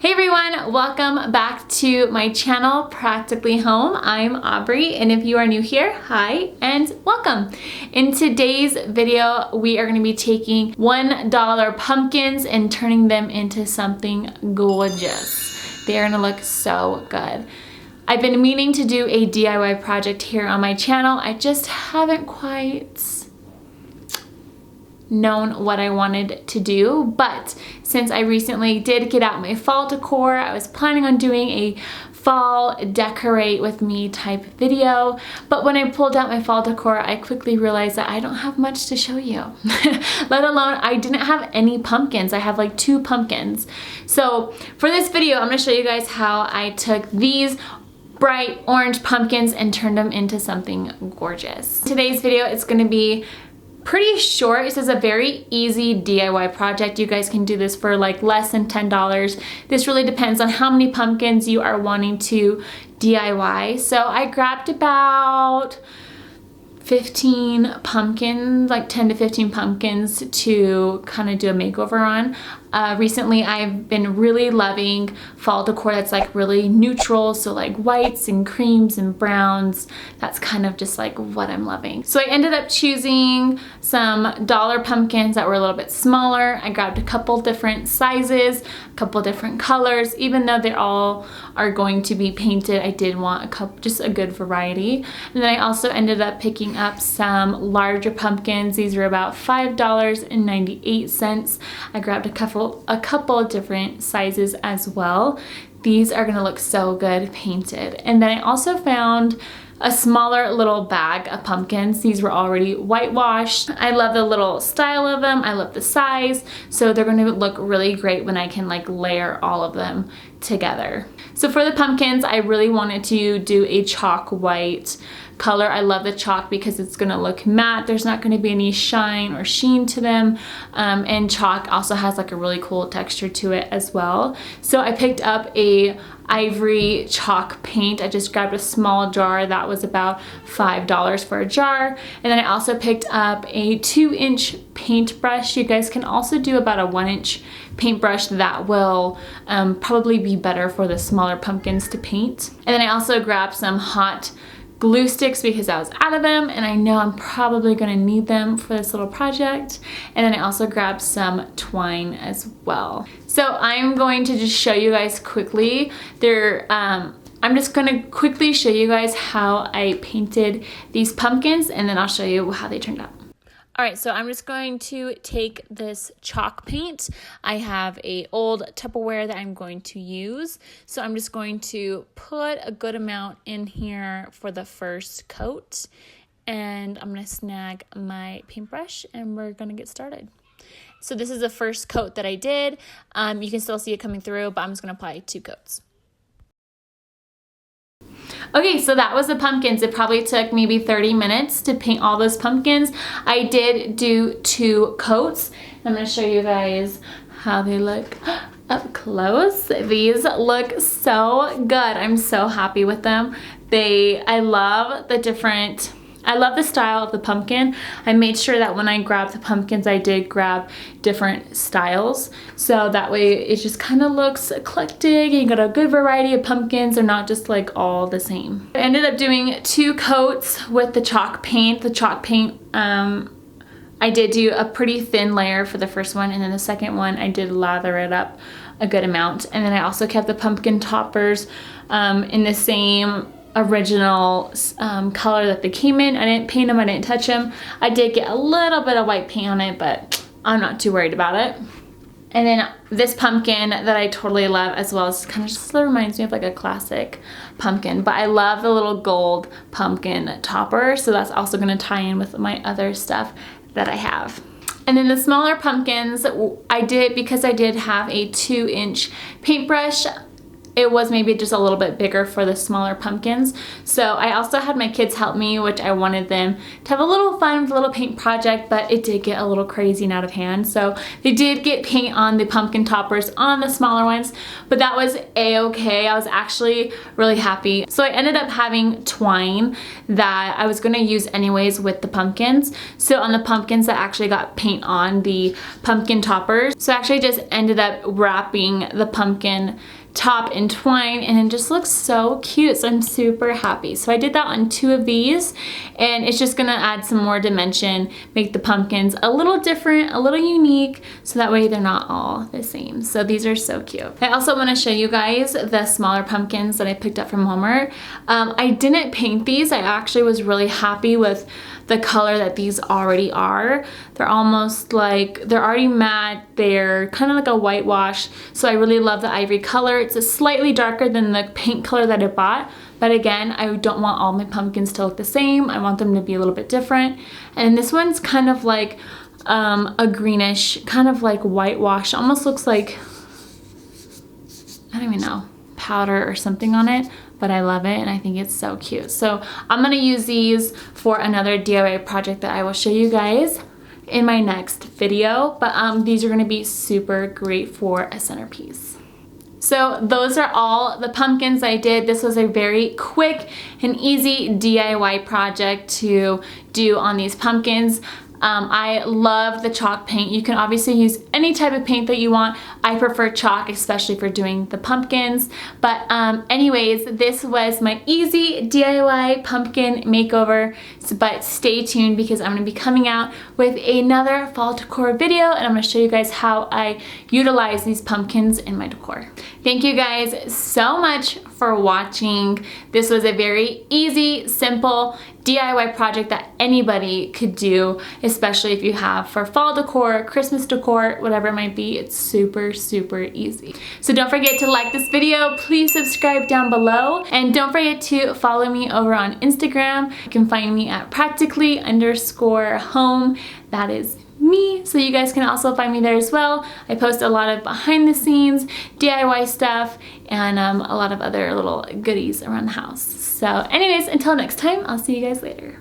Hey everyone, welcome back to my channel, Practically Home. I'm Aubrey, and if you are new here, hi and welcome. In today's video, we are going to be taking $1 pumpkins and turning them into something gorgeous. They are going to look so good. I've been meaning to do a DIY project here on my channel. I just haven't quite known what I wanted to do, but since I recently did get out my fall decor, I was planning on doing a fall decorate with me type video, but when I pulled out my fall decor, I quickly realized that I don't have much to show you. Let alone I didn't have any pumpkins. I have like 2 pumpkins. So for this video, I'm going to show you guys how I took these bright orange pumpkins and turned them into something gorgeous. Today's video is going to be pretty short. This is a very easy DIY project. You guys can do this for like less than $10. This really depends on how many pumpkins you are wanting to DIY. So I grabbed about 15 pumpkins, like 10 to 15 pumpkins to kind of do a makeover on. Recently I've been really loving fall decor that's like really neutral, so like whites and creams and browns. That's kind of just like what I'm loving. So I ended up choosing some dollar pumpkins that were a little bit smaller. I grabbed a couple different sizes, a couple different colors. Even though they all are going to be painted, I did want a couple, just a good variety. And then I also ended up picking up some larger pumpkins. These were about $5.98. I grabbed a couple of different sizes as well. These are gonna look so good painted. And then I also found a smaller little bag of pumpkins. These were already whitewashed. I love the little style of them. I love the size. So they're gonna look really great when I can like layer all of them together. So for the pumpkins, I really wanted to do a chalk white color. I love the chalk because it's gonna look matte. There's not gonna be any shine or sheen to them. And chalk also has like a really cool texture to it as well. So I picked up a ivory chalk paint. I just grabbed a small jar that was about $5 for a jar. And then I also picked up a 2-inch paintbrush. You guys can also do about a 1-inch paintbrush. That will probably be better for the smaller pumpkins to paint. And then I also grabbed some hot glue sticks because I was out of them, and I know I'm probably going to need them for this little project. And then I also grabbed some twine as well. So I'm going to just show you guys quickly. I'm just going to quickly show you guys how I painted these pumpkins, and then I'll show you how they turned out. All right, so I'm just going to take this chalk paint. I have a old Tupperware that I'm going to use. So I'm just going to put a good amount in here for the first coat. And I'm gonna snag my paintbrush and we're gonna get started. So this is the first coat that I did. You can still see it coming through, but I'm just gonna apply 2 coats. Okay, so that was the pumpkins. It probably took maybe 30 minutes to paint all those pumpkins. I did do 2 coats. I'm going to show you guys how they look up close. These look so good. I'm so happy with them. I love the style of the pumpkin. I made sure that when I grabbed the pumpkins, I did grab different styles. So that way it just kind of looks eclectic. You got a good variety of pumpkins. They're not just like all the same. I ended up doing 2 coats with the chalk paint. The chalk paint, I did do a pretty thin layer for the first one, and then the second one I did lather it up a good amount. And then I also kept the pumpkin toppers in the same original color that they came in. I didn't paint them, I didn't touch them. I did get a little bit of white paint on it, but I'm not too worried about it. And then this pumpkin that I totally love as well, is kind of just reminds me of like a classic pumpkin, but I love the little gold pumpkin topper, so that's also going to tie in with my other stuff that I have. And then the smaller pumpkins, because I did have a 2-inch paintbrush, it was maybe just a little bit bigger for the smaller pumpkins. So I also had my kids help me, which I wanted them to have a little fun with a little paint project, but it did get a little crazy and out of hand. So they did get paint on the pumpkin toppers on the smaller ones, but that was a-okay. I was actually really happy. So I ended up having twine that I was gonna use anyways with the pumpkins. So on the pumpkins that actually got paint on the pumpkin toppers. So I actually just ended up wrapping the pumpkin top in twine, and it just looks so cute. So I'm super happy. So I did that on 2 of these, and it's just gonna add some more dimension, make the pumpkins a little different, a little unique, so that way they're not all the same. So these are so cute. I also want to show you guys the smaller pumpkins that I picked up from Walmart. I didn't paint these. I actually was really happy with the color that these already are. They're almost like, they're already matte. They're kind of like a whitewash. So I really love the ivory color. It's a slightly darker than the paint color that I bought. But again, I don't want all my pumpkins to look the same. I want them to be a little bit different. And this one's kind of like a greenish, kind of like whitewash. Almost looks like, I don't even know, powder or something on it. But I love it and I think it's so cute. So I'm gonna use these for another DIY project that I will show you guys in my next video. But these are gonna be super great for a centerpiece. So those are all the pumpkins I did. This was a very quick and easy DIY project to do on these pumpkins. I love the chalk paint. You can obviously use any type of paint that you want. I prefer chalk, especially for doing the pumpkins. But anyways, this was my easy DIY pumpkin makeover. But stay tuned because I'm gonna be coming out with another fall decor video, and I'm gonna show you guys how I utilize these pumpkins in my decor. Thank you guys so much for watching. This was a very easy, simple DIY project that anybody could do, especially if you have for fall decor, Christmas decor, whatever it might be. It's super, super easy. So don't forget to like this video. Please subscribe down below. And don't forget to follow me over on Instagram. You can find me at practically_home. That is me, so you guys can also find me there as well. I post a lot of behind the scenes DIY stuff and a lot of other little goodies around the house. So anyways, until next time, I'll see you guys later.